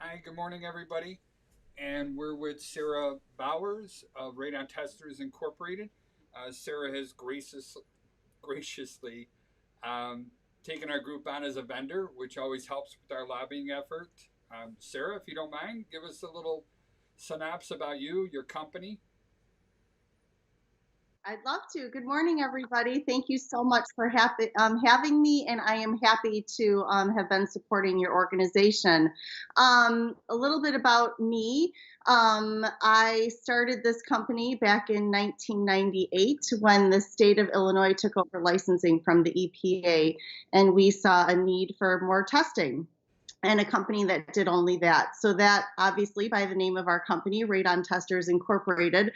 Hi, good morning, everybody. And we're with Sarah Bowers of Radon Testers Incorporated. Sarah has graciously um, taken our group on as a vendor, which always helps with our lobbying effort. Sarah, if you don't mind, give us a little synopsis about you, your company. I'd love to. Good morning, everybody. Thank you so much for having me, and I am happy to have been supporting your organization. A little bit about me. I started this company back in 1998 when the state of Illinois took over licensing from the EPA, and we saw a need for more testing and a company that did only that. So that obviously by the name of our company, Radon Testers Incorporated,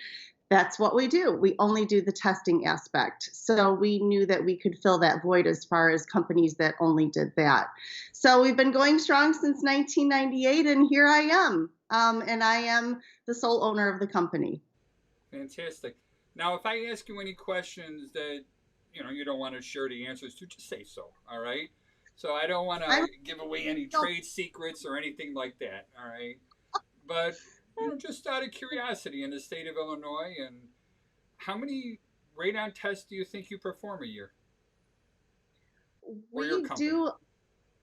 that's what we do. We only do the testing aspect. So we knew that we could fill that void as far as companies that only did that. So we've been going strong since 1998, and here I am. And I am the sole owner of the company. Fantastic. Now, if I ask you any questions that you don't want to share the answers to, just say so. All right. So I don't want I'm to give away any trade secrets or anything like that. All right. But just out of curiosity, in the state of Illinois, and how many radon tests do you think you perform a year, or your we company? do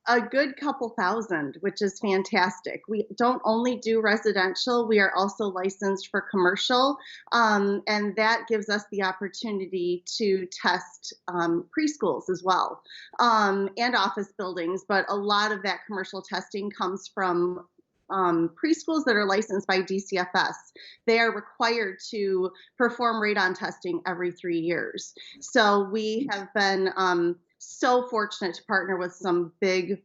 a good couple thousand, which is fantastic. We don't only do residential, we are also licensed for commercial, and that gives us the opportunity to test preschools as well, and office buildings. But a lot of that commercial testing comes from preschools that are licensed by DCFS. They are required to perform radon testing every 3 years. So we have been so fortunate to partner with some big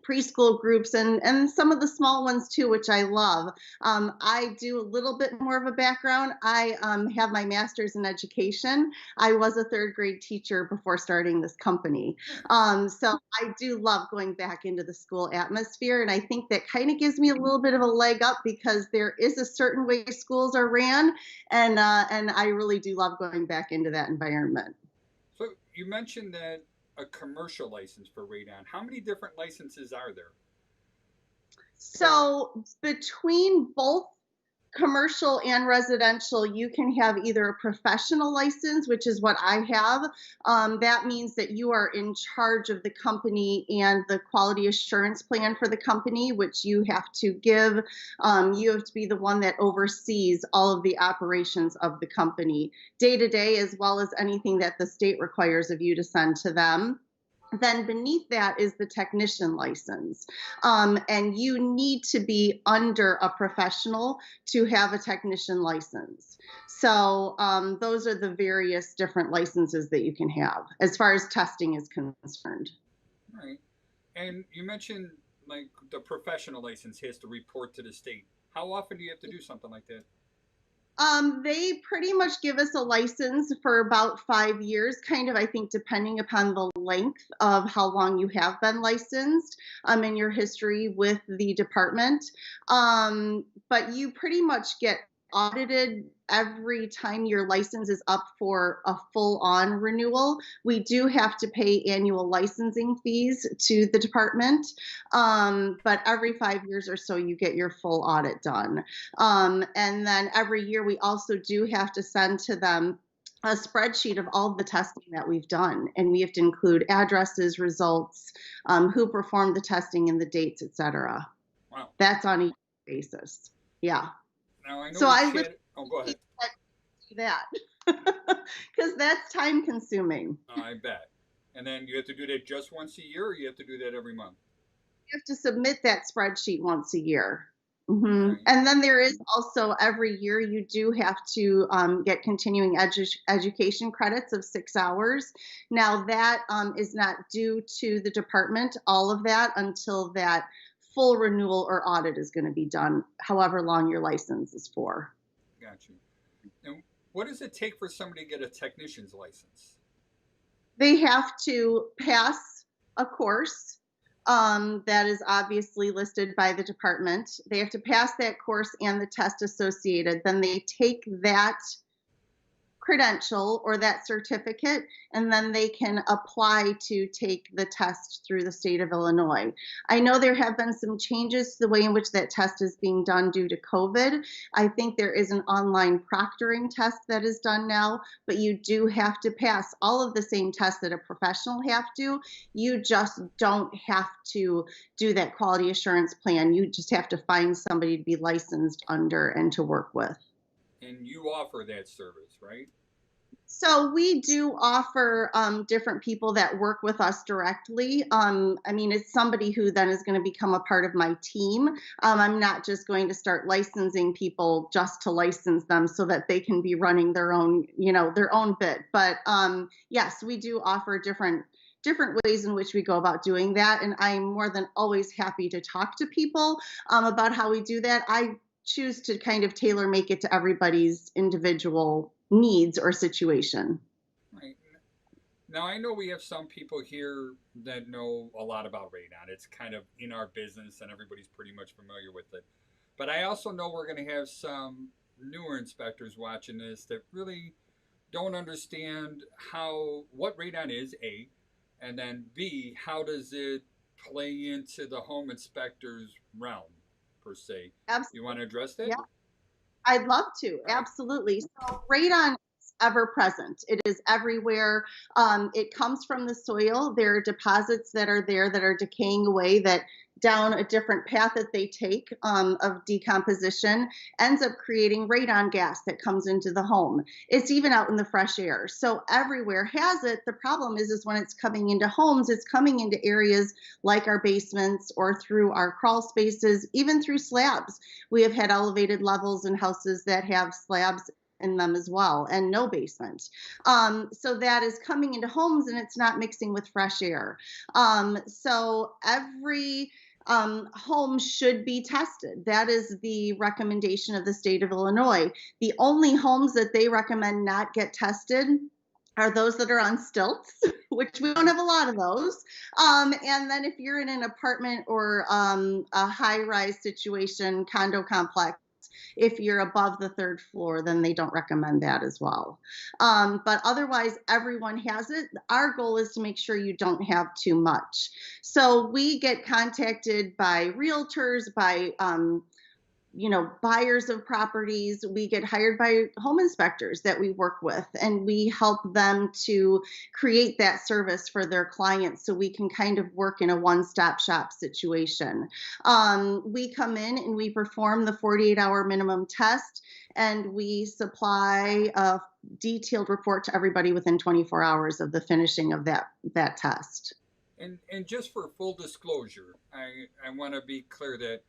preschool groups and some of the small ones too, which I love. I do a little bit more of a background. I have my master's in education. I was a third grade teacher before starting this company. Nice. So I do love going back into the school atmosphere. And I think that kind of gives me a little bit of a leg up because there is a certain way schools are ran. And I really do love going back into that environment. So you mentioned that a commercial license for radon. How many different licenses are there? So between both commercial and residential, you can have either a professional license, which is what I have. That means that you are in charge of the company and the quality assurance plan for the company, which you have to give. You have to be the one that oversees all of the operations of the company day to day, as well as anything that the state requires of you to send to them. Then beneath that is the technician license. And you need to be under a professional to have a technician license. So those are the various different licenses that you can have as far as testing is concerned. All right. And you mentioned like the professional license has to report to the state. How often do you have to do something like that? They pretty much give us a license for about 5 years, kind of, I think, depending upon the length of how long you have been licensed in your history with the department. But you pretty much get audited every time your license is up for a full on renewal. We do have to pay annual licensing fees to the department, but every 5 years or so, you get your full audit done. And then every year, we also do have to send to them a spreadsheet of all the testing that we've done. And we have to include addresses, results, who performed the testing and the dates, et cetera. Wow. That's on a basis. Yeah. Now I know So we I literally chat. Oh, go ahead. do that because that's time consuming. I bet. And then you have to do that just once a year, or you have to do that every month. You have to submit that spreadsheet once a year. All Hmm. right. And then there is also every year you do have to get continuing education credits of 6 hours. Now that is not due to the department, all of that until that full renewal or audit is going to be done, however long your license is for. Got you. And what does it take for somebody to get a technician's license? They have to pass a course that is obviously listed by the department. They have to pass that course and the test associated. Then they take that credential or that certificate, and then they can apply to take the test through the state of Illinois. I know there have been some changes to the way in which that test is being done due to COVID. I think there is an online proctoring test that is done now, but you do have to pass all of the same tests that a professional have to. You just don't have to do that quality assurance plan. You just have to find somebody to be licensed under and to work with. And you offer that service, right? So we do offer different people that work with us directly. I mean, it's somebody who then is going to become a part of my team. I'm not just going to start licensing people just to license them so that they can be running their own, their own bit. But yes, we do offer different ways in which we go about doing that. And I'm more than always happy to talk to people about how we do that. I choose to kind of tailor make it to everybody's individual needs or situation. Right. Now, I know we have some people here that know a lot about radon. It's kind of in our business and everybody's pretty much familiar with it. But I also know we're going to have some newer inspectors watching this that really don't understand what radon is, A, and then B, how does it play into the home inspector's realm, per se. Absolutely. You want to address that? Yeah, I'd love to. All right. Absolutely. So radon is ever present. It is everywhere. It comes from the soil. There are deposits that are there that are decaying away that down a different path that they take of decomposition ends up creating radon gas that comes into the home. It's even out in the fresh air. So everywhere has it. The problem is when it's coming into homes, it's coming into areas like our basements or through our crawl spaces, even through slabs. We have had elevated levels in houses that have slabs in them as well, and no basement. So that is coming into homes and it's not mixing with fresh air. So every home should be tested. That is the recommendation of the state of Illinois. The only homes that they recommend not get tested are those that are on stilts, which we don't have a lot of those. And then if you're in an apartment or a high-rise situation, condo complex, if you're above the third floor, then they don't recommend that as well. But otherwise, everyone has it. Our goal is to make sure you don't have too much. So we get contacted by realtors, by buyers of properties. We get hired by home inspectors that we work with, and we help them to create that service for their clients so we can kind of work in a one-stop shop situation. We come in and we perform the 48-hour minimum test, and we supply a detailed report to everybody within 24 hours of the finishing of that test. And just for full disclosure, I want to be clear that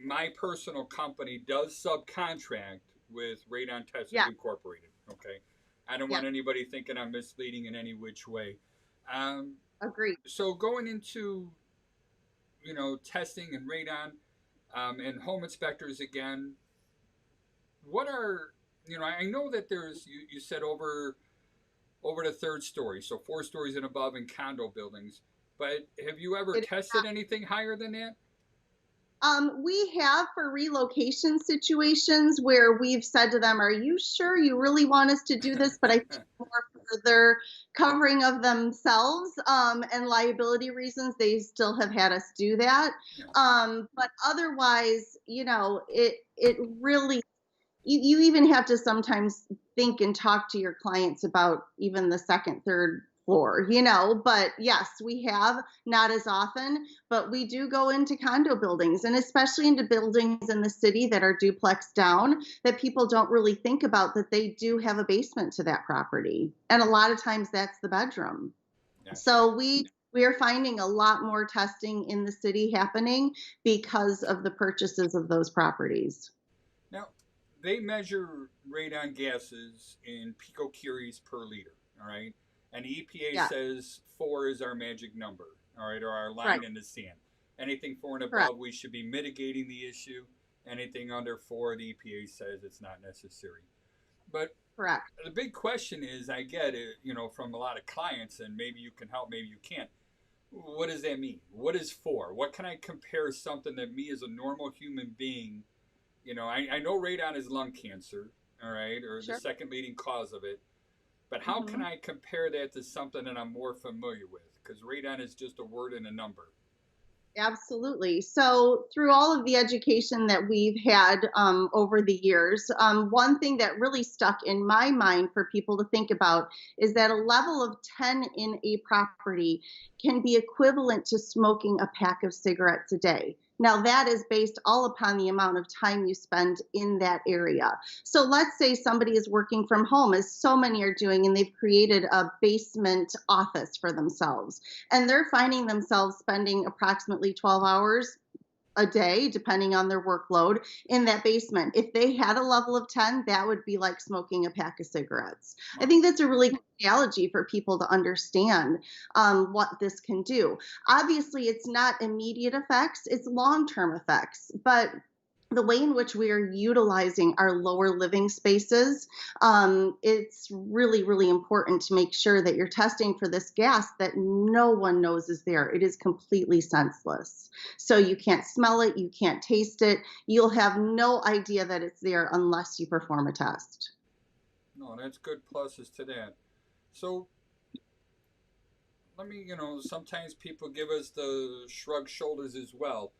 my personal company does subcontract with Radon Testers Incorporated. Okay, I don't want anybody thinking I'm misleading in any which way. Agreed. So going into testing and radon and home inspectors again, what are I know that there's you said over the third story, so 4 stories and above in condo buildings. But have you ever tested anything higher than that? We have for relocation situations where we've said to them, are you sure you really want us to do this? But I think more for their covering of themselves and liability reasons, they still have had us do that. Yeah. But otherwise, it really, you even have to sometimes think and talk to your clients about even the second, third floor, but yes, we have, not as often, but we do go into condo buildings, and especially into buildings in the city that are duplex down, that people don't really think about, that they do have a basement to that property. And a lot of times that's the bedroom. Yeah. So we are finding a lot more testing in the city happening because of the purchases of those properties. Now, they measure radon gases in picocuries per liter, all right? And the EPA says 4 is our magic number, all right, or our line in the sand. Anything 4 and above, we should be mitigating the issue. Anything under 4, the EPA says it's not necessary. But the big question is, I get it, from a lot of clients, and maybe you can help, maybe you can't. What does that mean? What is 4? What can I compare something that me as a normal human being, I know radon is lung cancer. all right, or the Sure. second leading cause of it. But how can Hmm. I compare that to something that I'm more familiar with? Because radon is just a word and a number. Absolutely. So, through all of the education that we've had over the years, one thing that really stuck in my mind for people to think about is that a level of 10 in a property can be equivalent to smoking a pack of cigarettes a day. Now, that is based all upon the amount of time you spend in that area. So, let's say somebody is working from home, as so many are doing, and they've created a basement office for themselves, and they're finding themselves spending approximately 12 hours a day, depending on their workload, in that basement. If they had a level of 10, that would be like smoking a pack of cigarettes. I Wow. think that's a really good analogy for people to understand what this can do. Obviously, it's not immediate effects, it's long term effects, but the way in which we are utilizing our lower living spaces, it's really, really important to make sure that you're testing for this gas that no one knows is there. It is completely senseless. So you can't smell it, you can't taste it. You'll have no idea that it's there unless you perform a test. No, that's good pluses to that. So let me, sometimes people give us the shrug shoulders as well.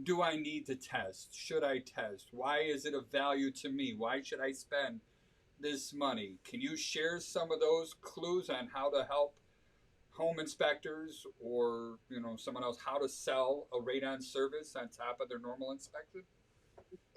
Do I need to test? Should I test? Why is it of value to me? Why should I spend this money? Can you share some of those clues on how to help home inspectors or, someone else how to sell a radon service on top of their normal inspection?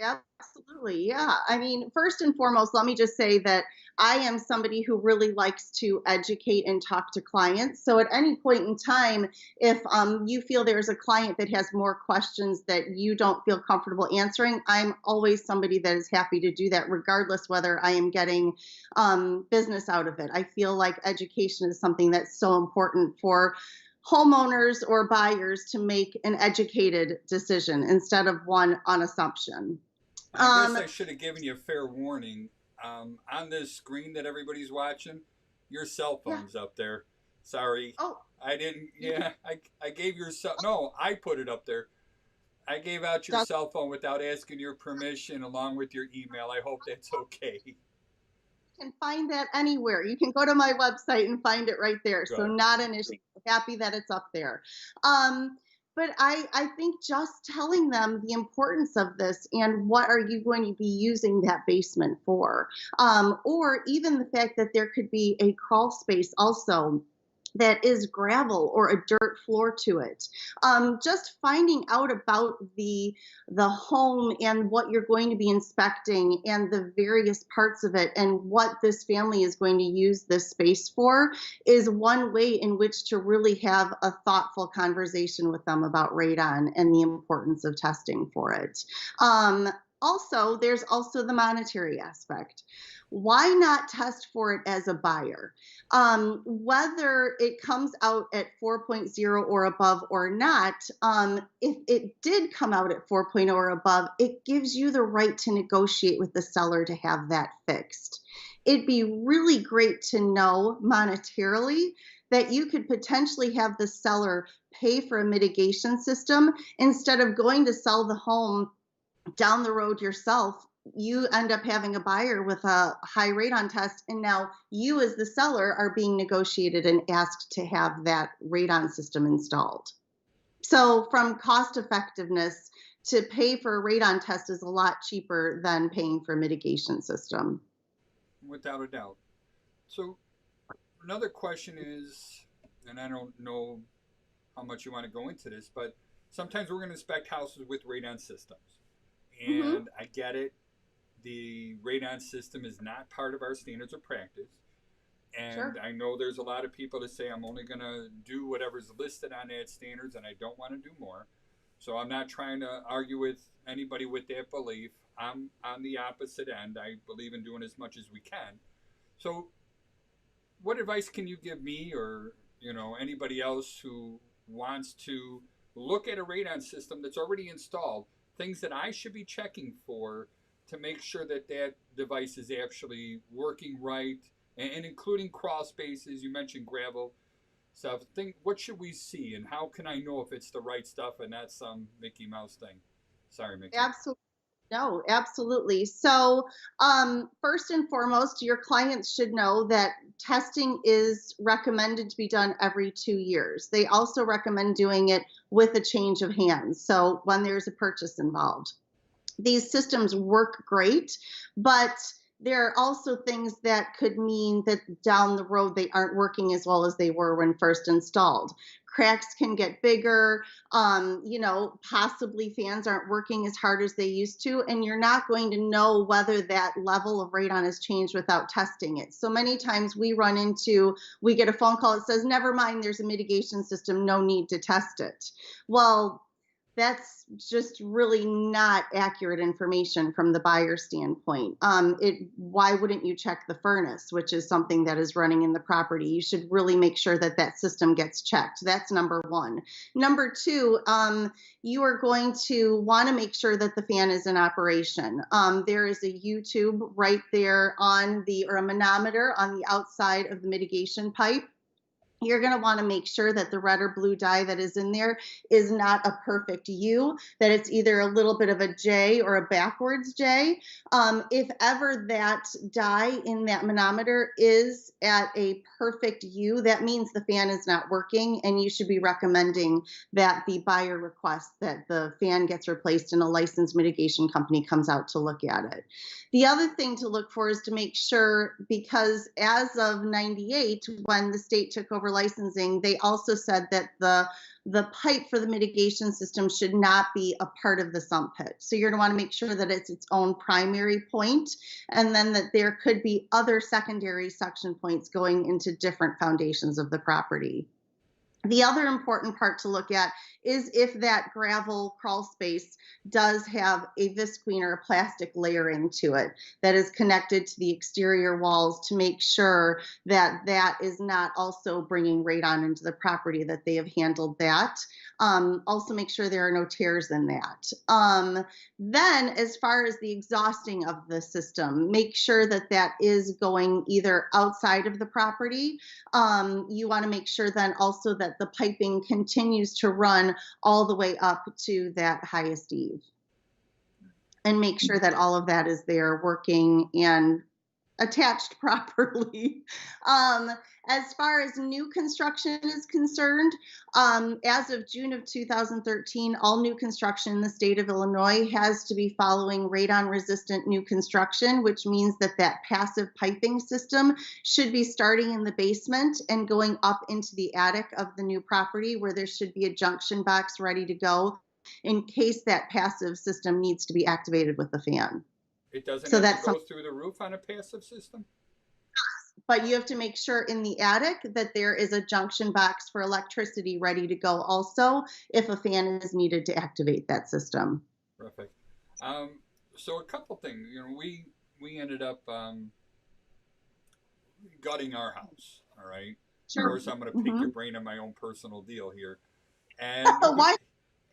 Absolutely. Yeah. I mean, first and foremost, let me just say that I am somebody who really likes to educate and talk to clients. So at any point in time, if you feel there's a client that has more questions that you don't feel comfortable answering, I'm always somebody that is happy to do that, regardless whether I am getting business out of it. I feel like education is something that's so important for homeowners or buyers to make an educated decision instead of one on assumption. I guess Um, I should have given you a fair warning. On this screen that everybody's watching, your cell yeah. phone's up there. Sorry. Oh, I didn't, you can yeah, I gave your cell, no, I put it up there. I gave out your just cell phone without asking your permission along with your email. I hope that's okay. can find that anywhere. You can go to my website and find it right there. So Good. not an issue. Happy that it's up there. Um, but I think just telling them the importance of this and what are you going to be using that basement for, or even the fact that there could be a crawl space also that is gravel or a dirt floor to it. Just finding out about the home and what you're going to be inspecting and the various parts of it and what this family is going to use this space for is one way in which to really have a thoughtful conversation with them about radon and the importance of testing for it. Um, Also, there's also the monetary aspect. Why not test for it as a buyer? Whether it comes out at 4.0 or above or not, if it did come out at 4.0 or above, it gives you the right to negotiate with the seller to have that fixed. It'd be really great to know monetarily that you could potentially have the seller pay for a mitigation system instead of going to sell the home down the road yourself. You end up having a buyer with a high radon test, and now you as the seller are being negotiated and asked to have that radon system installed. So from cost effectiveness, to pay for a radon test is a lot cheaper than paying for a mitigation system. Without a doubt. So, another question is, and I don't know how much you want to go into this, but sometimes we're going to inspect houses with radon systems. Mm-hmm. And I get it. The radon system is not part of our standards of practice. And Sure. I know there's a lot of people that say I'm only going to do whatever's listed on that standards and I don't want to do more. So I'm not trying to argue with anybody with that belief. I'm on the opposite end. I believe in doing as much as we can. So what advice can you give me or, anybody else who wants to look at a radon system that's already installed, things that I should be checking for to make sure that that device is actually working right and including crawl spaces, you mentioned gravel stuff. What should we see and how can I know if it's the right stuff and not some Mickey Mouse thing? Sorry, Mickey. Absolutely. No, absolutely. So, first and foremost, your clients should know that testing is recommended to be done every 2 years. They also recommend doing it with a change of hands. So, when there's a purchase involved, these systems work great, but there are also things that could mean that down the road they aren't working as well as they were when first installed. Cracks can get bigger. Possibly fans aren't working as hard as they used to, and you're not going to know whether that level of radon has changed without testing it. So many times we get a phone call that says, never mind, there's a mitigation system, no need to test it. Well, that's just really not accurate information from the buyer standpoint. Why wouldn't you check the furnace, which is something that is running in the property? You should really make sure that that system gets checked. That's number one. Number two, you are going to want to make sure that the fan is in operation. There is a YouTube right there or a manometer on the outside of the mitigation pipe. You're going to want to make sure that the red or blue dye that is in there is not a perfect U, that it's either a little bit of a J or a backwards J. If ever that dye in that manometer is at a perfect U, that means the fan is not working, and you should be recommending that the buyer request that the fan gets replaced and a licensed mitigation company comes out to look at it. The other thing to look for is to make sure, because as of 98, when the state took over licensing, they also said that the pipe for the mitigation system should not be a part of the sump pit. So you're going to want to make sure that it's its own primary point, and then that there could be other secondary suction points going into different foundations of the property. The other important part to look at is if that gravel crawl space does have a visqueen or a plastic layering to it that is connected to the exterior walls, to make sure that that is not also bringing radon into the property, that they have handled that. Also make sure there are no tears in that. Then, as far as the exhausting of the system, make sure that that is going either outside of the property. You want to make sure then also that the piping continues to run all the way up to that highest eave, and make sure that all of that is there working and attached properly. As far as new construction is concerned, as of June of 2013, all new construction in the state of Illinois has to be following radon-resistant new construction, which means that that passive piping system should be starting in the basement and going up into the attic of the new property, where there should be a junction box ready to go in case that passive system needs to be activated with the fan. It doesn't So have to that's go through the roof on a passive system? but you have to make sure in the attic that there is a junction box for electricity ready to go also if a fan is needed to activate that system. Perfect. So a couple things. We ended up gutting our house. All right. Of Sure. course, I'm going to pick Mm-hmm. your brain on my own personal deal here, and Why?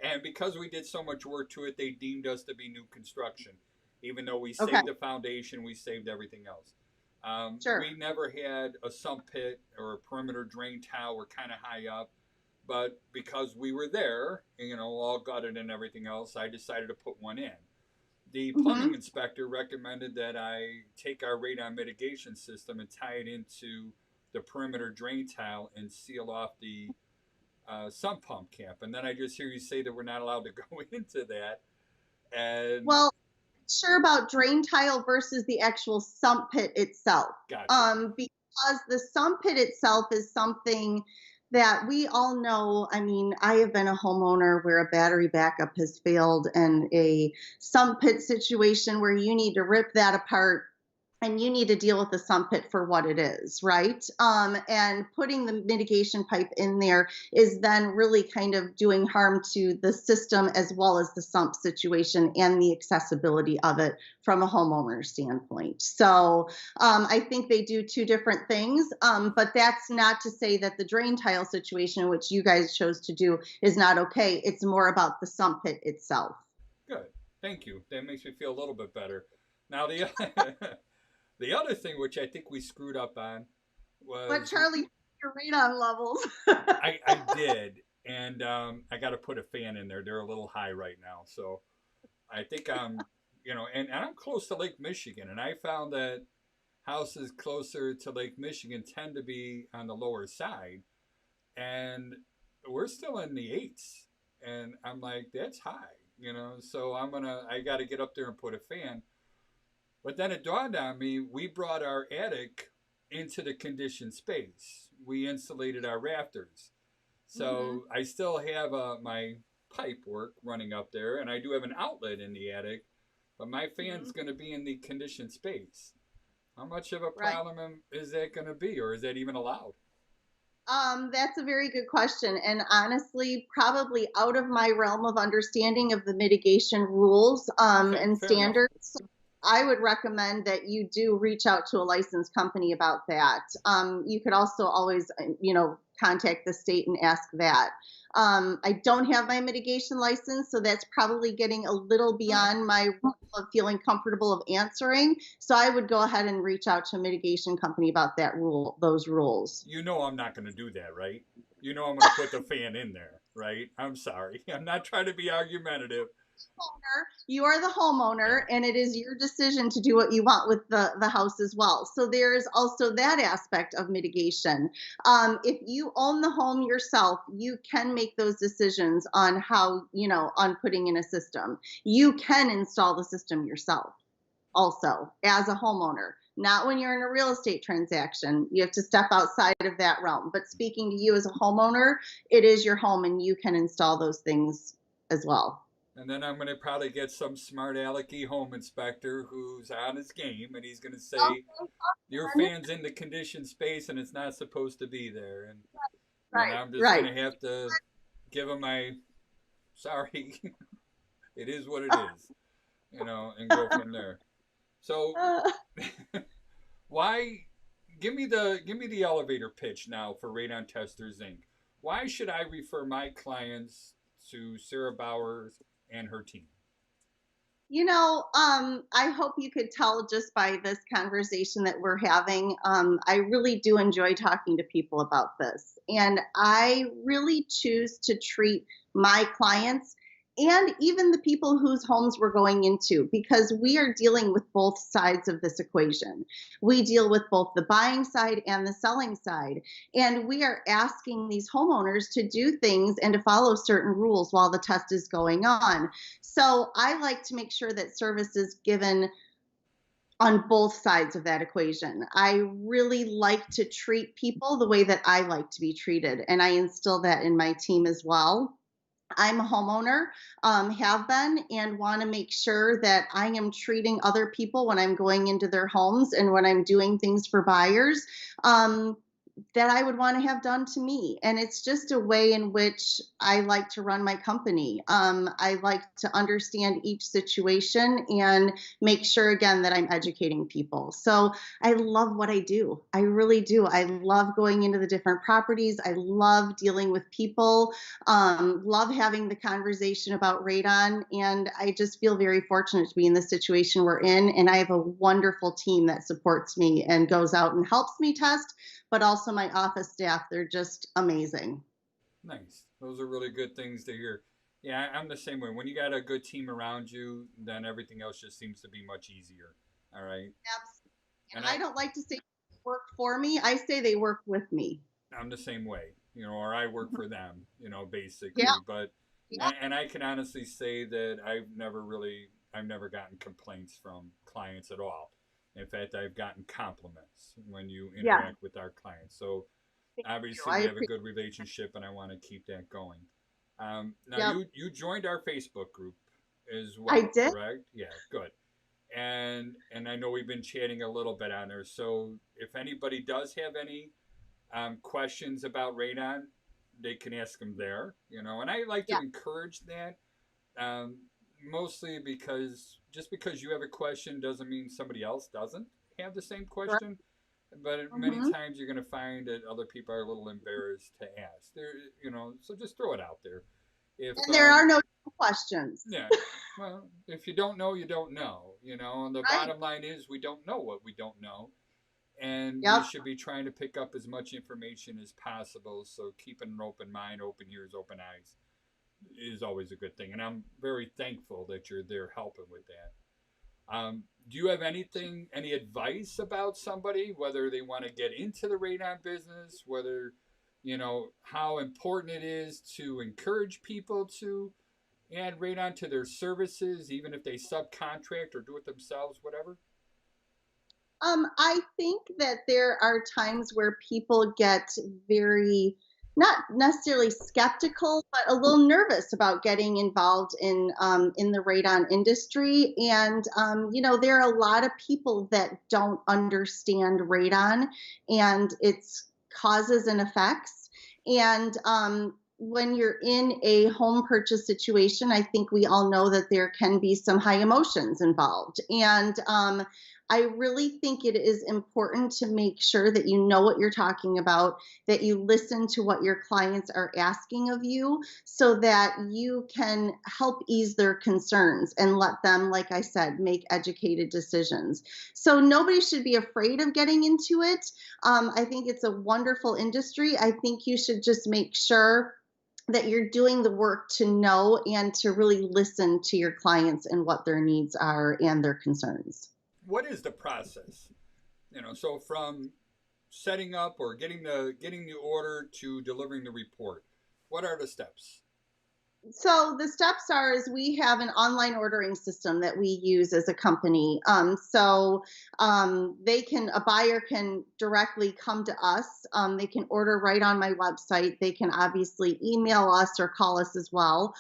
and because we did so much work to it, they deemed us to be new construction, even though we Okay. saved the foundation, we saved everything else. Sure. We never had a sump pit or a perimeter drain tile. We're kind of high up, but because we were there, all gutted and everything else, I decided to put one in. The plumbing Mm-hmm. inspector recommended that I take our radon mitigation system and tie it into the perimeter drain tile and seal off the sump pump cap. And then I just hear you say that we're not allowed to go into that. And Well, sure about drain tile versus the actual sump pit itself. gotcha. Because the sump pit itself is something that we all know. I mean, I have been a homeowner where a battery backup has failed, and a sump pit situation where you need to rip that apart and you need to deal with the sump pit for what it is, right? And putting the mitigation pipe in there is then really kind of doing harm to the system as well as the sump situation and the accessibility of it from a homeowner standpoint. So I think they do two different things, but that's not to say that the drain tile situation, which you guys chose to do, is not okay. It's more about the sump pit itself. Good. Thank you. That makes me feel a little bit better. Now, the the other thing, which I think we screwed up on, But was Charlie, your radon levels. I did, and I got to put a fan in there. They're a little high right now, so I think I'm and I'm close to Lake Michigan, and I found that houses closer to Lake Michigan tend to be on the lower side, and we're still in the eights, and I'm like, that's high. So I got to get up there and put a fan. But then it dawned on me, we brought our attic into the conditioned space. We insulated our rafters. Mm-hmm. So I still have my pipe work running up there, and I do have an outlet in the attic, but my Mm-hmm. fan's going to be in the conditioned space. How much of a Right. problem is that going to be, or is that even allowed? That's a very good question. And honestly, probably out of my realm of understanding of the mitigation rules Okay, and fair enough. standards. I would recommend that you do reach out to a licensed company about that. You could also always, contact the state and ask that. I don't have my mitigation license, so that's probably getting a little All right. beyond my realm of feeling comfortable of answering. So I would go ahead and reach out to a mitigation company about those rules. I'm not going to do that, right? I'm going to put the fan in there, right? I'm sorry. I'm not trying to be argumentative. Homeowner, you are the homeowner, Yeah. and it is your decision to do what you want with the house as well. So there is also that aspect of mitigation. If you own the home yourself, you can make those decisions on how, on putting in a system. You can install the system yourself also as a homeowner. Not when you're in a real estate transaction. You have to step outside of that realm. But speaking to you as a homeowner, it is your home and you can install those things as well. And then I'm going to probably get some smart alecky home inspector who's on his game, and he's going to say, your fan's in the conditioned space and it's not supposed to be there. And then Right, I'm just going right. to have to give him my sorry, it is what it is, and go from there. So why give me the elevator pitch now for Radon Testers Inc. Why should I refer my clients to Sarah Bowers and her team? I hope you could tell just by this conversation that we're having. I really do enjoy talking to people about this. And I really choose to treat my clients and even the people whose homes we're going into because we are dealing with both sides of this equation. We deal with both the buying side and the selling side. And we are asking these homeowners to do things and to follow certain rules while the test is going on. So I like to make sure that service is given on both sides of that equation. I really like to treat people the way that I like to be treated, and I instill that in my team as well. I'm a homeowner, have been, and want to make sure that I am treating other people when I'm going into their homes and when I'm doing things for buyers. That I would want to have done to me. And it's just a way in which I like to run my company. I like to understand each situation and make sure, again, that I'm educating people. So I love what I do. I really do. I love going into the different properties. I love dealing with people, love having the conversation about radon. And I just feel very fortunate to be in the situation we're in. And I have a wonderful team that supports me and goes out and helps me test, but also my office staff. They're just amazing. Nice. Those are really good things to hear. Yeah, I'm the same way. When you got a good team around you, then everything else just seems to be much easier. All right. Absolutely. And And I don't like to say they work for me. I say they work with me. I'm the same way, or I work for them, Yeah. basically. But and I can honestly say that I've never gotten complaints from clients at all. In fact, I've gotten compliments when you Yeah. interact with our clients. So Thank you. obviously I we have a appreciate good relationship, and I want to keep that going. Now Yep. you joined our Facebook group as I well, did. correct? Yeah, good. And I know we've been chatting a little bit on there. So if anybody does have any questions about radon, they can ask them there. And I like to Yeah. encourage that, um, mostly because just because you have a question doesn't mean somebody else doesn't have the same Correct. question. But many Mm-hmm. times you're going to find that other people are a little embarrassed to ask. So just throw it out there. If And there are no questions. Yeah, well, if you don't know, you don't know. And the Right. bottom line is we don't know what we don't know, and we Yep. should be trying to pick up as much information as possible. So keeping an open mind, open ears, open eyes is always a good thing, and I'm very thankful that you're there helping with that. Do you have any advice about somebody, whether they want to get into the radon business, whether, how important it is to encourage people to add radon to their services, even if they subcontract or do it themselves, whatever? I think that there are times where people get very, not necessarily skeptical, but a little nervous about getting involved in the radon industry. And there are a lot of people that don't understand radon and its causes and effects. And when you're in a home purchase situation, I think we all know that there can be some high emotions involved. And I really think it is important to make sure that you know what you're talking about, that you listen to what your clients are asking of you so that you can help ease their concerns and let them, like I said, make educated decisions. So nobody should be afraid of getting into it. I think it's a wonderful industry. I think you should just make sure that you're doing the work to know and to really listen to your clients and what their needs are and their concerns. What is the process? So from setting up or getting the order to delivering the report, what are the steps? So the steps are is we have an online ordering system that we use as a company. A buyer can directly come to us. They can order right on my website. They can obviously email us or call us as well.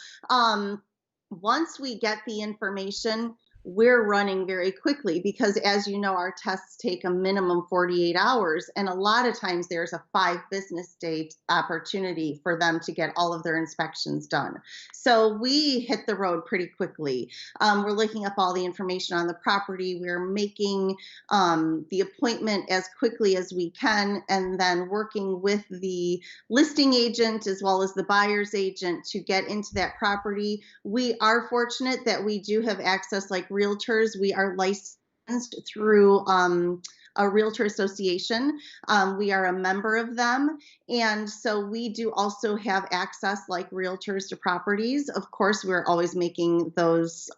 Once we get the information, we're running very quickly because, as you know, our tests take a minimum 48 hours. And a lot of times there's a 5 business day opportunity for them to get all of their inspections done. So we hit the road pretty quickly. We're looking up all the information on the property. We're making the appointment as quickly as we can, and then working with the listing agent as well as the buyer's agent to get into that property. We are fortunate that we do have access, like realtors. We are licensed through a realtor association. We are a member of them. And so we do also have access, like realtors, to properties. Of course, we're always making those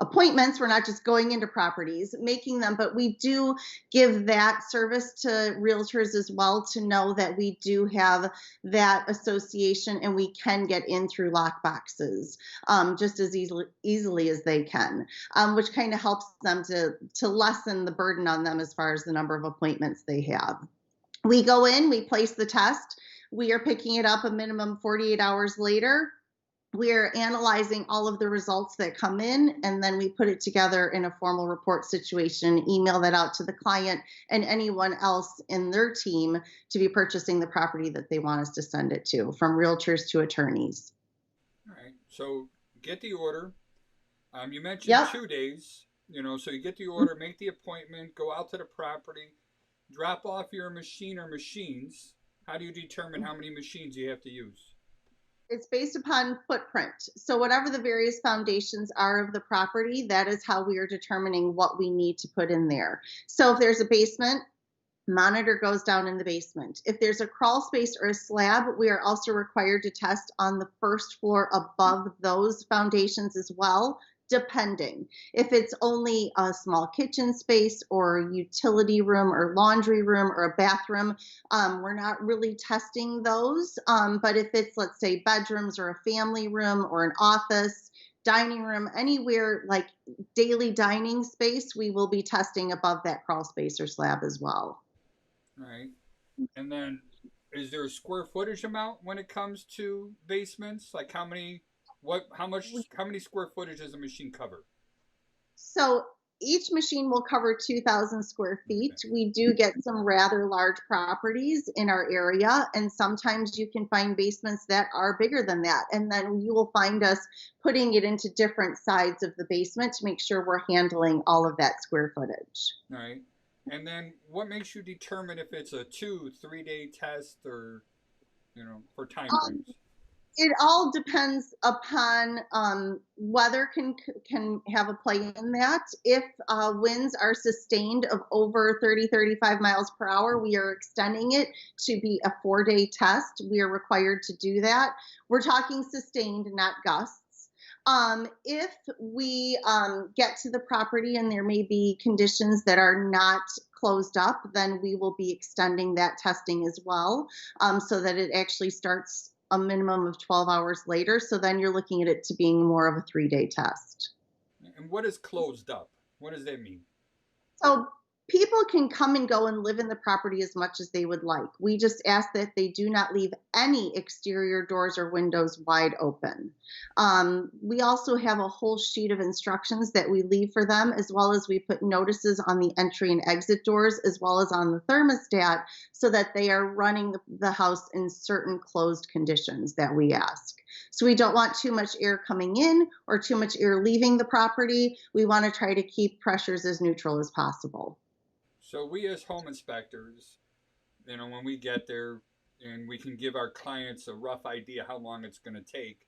appointments. We're not just going into properties, making them, but we do give that service to realtors as well, to know that we do have that association and we can get in through lock boxes just as easily as they can, which kind of helps them to lessen the burden on them as far as the number of appointments they have. We go in, we place the test. We are picking it up a minimum 48 hours later. We're analyzing all of the results that come in, and then we put it together in a formal report situation, email that out to the client and anyone else in their team to be purchasing the property that they want us to send it to, from realtors to attorneys. All right. So get the order. You mentioned Yep. 2 days. So you get the order, make the appointment, go out to the property, drop off your machine or machines. How do you determine how many machines you have to use? It's based upon footprint. So whatever the various foundations are of the property, that is how we are determining what we need to put in there. So if there's a basement, monitor goes down in the basement. If there's a crawl space or a slab, we are also required to test on the first floor above those foundations as well, depending. If it's only a small kitchen space or utility room or laundry room or a bathroom, we're not really testing those. But if it's, let's say, bedrooms or a family room or an office, dining room, anywhere like daily dining space, we will be testing above that crawl space or slab as well. All right. And then is there a square footage amount when it comes to basements? Like how many square footage does a machine cover? So each machine will cover 2,000 square feet. Okay. We do get some rather large properties in our area, and sometimes you can find basements that are bigger than that. And then you will find us putting it into different sides of the basement to make sure we're handling all of that square footage. All right. And then what makes you determine if it's a 2, 3 day test or, for time Um, frames? it all depends upon weather can have a play in that. If winds are sustained of over 30, 35 miles per hour, we are extending it to be a 4-day test. We are required to do that. We're talking sustained, not gusts. If we get to the property and there may be conditions that are not closed up, then we will be extending that testing as well, so that it actually starts a minimum of 12 hours later. So then you're looking at it to being more of a 3-day test. And what is closed up? What does that mean? So people can come and go and live in the property as much as they would like. We just ask that they do not leave any exterior doors or windows wide open. We also have a whole sheet of instructions that we leave for them, as well as we put notices on the entry and exit doors, as well as on the thermostat, so that they are running the house in certain closed conditions that we ask. So we don't want too much air coming in or too much air leaving the property. We want to try to keep pressures as neutral as possible. So we as home inspectors, when we get there and we can give our clients a rough idea how long it's going to take.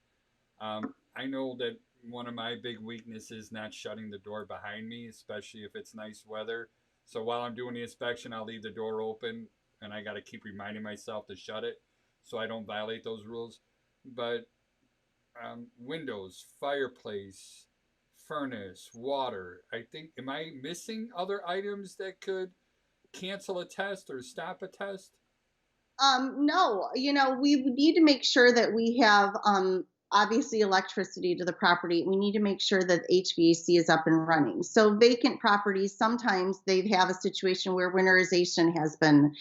I know that one of my big weaknesses is not shutting the door behind me, especially if it's nice weather. So while I'm doing the inspection, I'll leave the door open and I got to keep reminding myself to shut it so I don't violate those rules. But windows, fireplace, furnace, water. I think, am I missing other items that could cancel a test or stop a test? No, we need to make sure that we have obviously electricity to the property. We need to make sure that HVAC is up and running. So vacant properties, sometimes they have a situation where winterization has been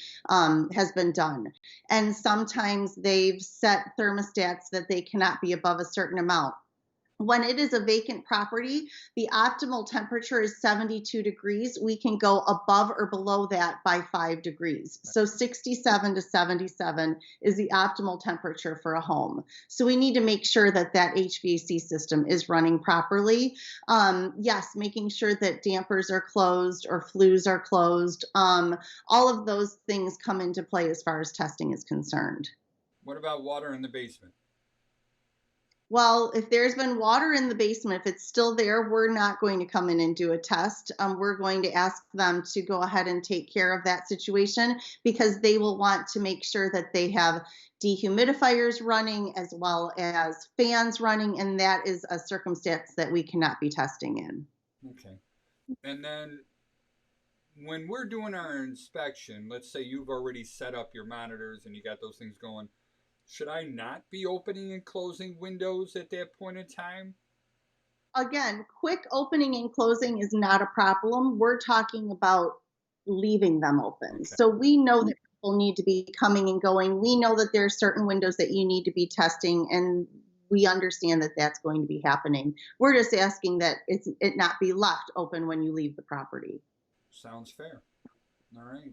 done, and sometimes they've set thermostats that they cannot be above a certain amount. When it is a vacant property, the optimal temperature is 72 degrees. We can go above or below that by 5 degrees. So 67 to 77 is the optimal temperature for a home. So we need to make sure that that HVAC system is running properly. Yes, making sure that dampers are closed or flues are closed. All of those things come into play as far as testing is concerned. What about water in the basement? Well, if there's been water in the basement, if it's still there, we're not going to come in and do a test. We're going to ask them to go ahead and take care of that situation, because they will want to make sure that they have dehumidifiers running as well as fans running, and that is a circumstance that we cannot be testing in. Okay. And then when we're doing our inspection, let's say you've already set up your monitors and you got those things going, should I not be opening and closing windows at that point in time? Again, quick opening and closing is not a problem. We're talking about leaving them open. Okay. So we know that people need to be coming and going. We know that there are certain windows that you need to be testing, and we understand that that's going to be happening. We're just asking that it not be left open when you leave the property. Sounds fair. All right.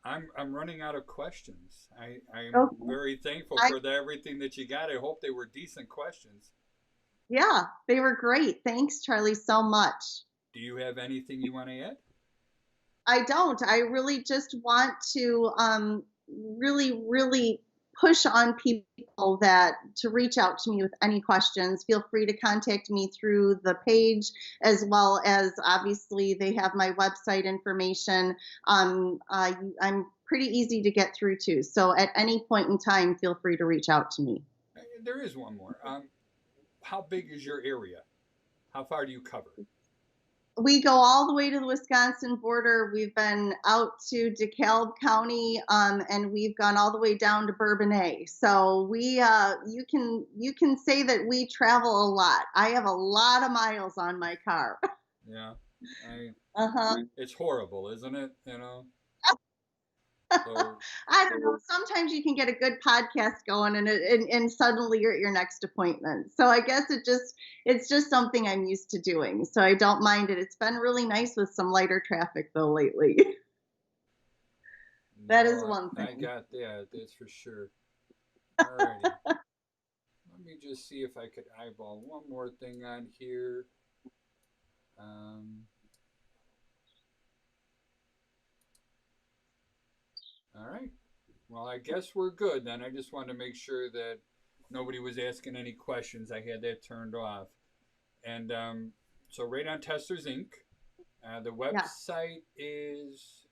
I'm running out of questions. I'm Okay. very thankful for everything that you got. I hope they were decent questions. Yeah, they were great. Thanks, Charlie, so much. Do you have anything you want to add? I don't. I really just want to really push on people that to reach out to me with any questions. Feel free to contact me through the page, as well as obviously they have my website information. I'm pretty easy to get through to. So at any point in time, feel free to reach out to me. There is one more. How big is your area? How far do you cover? We go all the way to the Wisconsin border. We've been out to DeKalb County, and we've gone all the way down to Bourbonnais. So you can say that we travel a lot. I have a lot of miles on my car. Yeah, Uh-huh. It's horrible, isn't it? So, I don't know. Sometimes you can get a good podcast going, and suddenly you're at your next appointment. So I guess it's just something I'm used to doing. So I don't mind it. It's been really nice with some lighter traffic though lately. That is one thing. I got that. That's for sure. All righty. Let me just see if I could eyeball one more thing on here. All right. Well, I guess we're good then. I just wanted to make sure that nobody was asking any questions. I had that turned off. And so Radon Testers Inc. The website is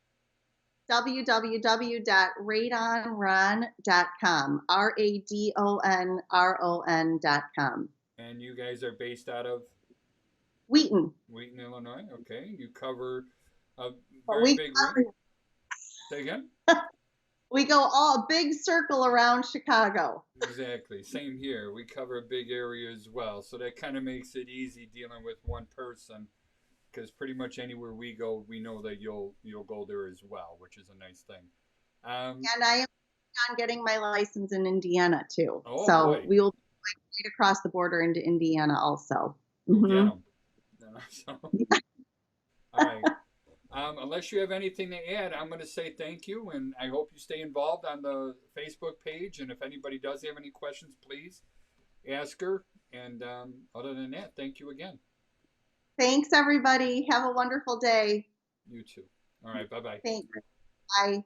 www.radonron.com. RADONRON.com. And you guys are based out of Wheaton. Wheaton, Illinois. Okay. You cover a But very big range. Say again? we go all a big circle around Chicago. Exactly. Same here. We cover a big area as well. So that kind of makes it easy dealing with one person because pretty much anywhere we go, we know that you'll go there as well, which is a nice thing. And I am on getting my license in Indiana too. Oh So boy, we will be right across the border into Indiana also. go get Mm-hmm. them. So, all right. Unless you have anything to add, I'm going to say thank you, and I hope you stay involved on the Facebook page. And if anybody does have any questions, please ask her. And other than that, thank you again. Thanks, everybody. Have a wonderful day. You too. All right. Bye bye. Thanks. Bye.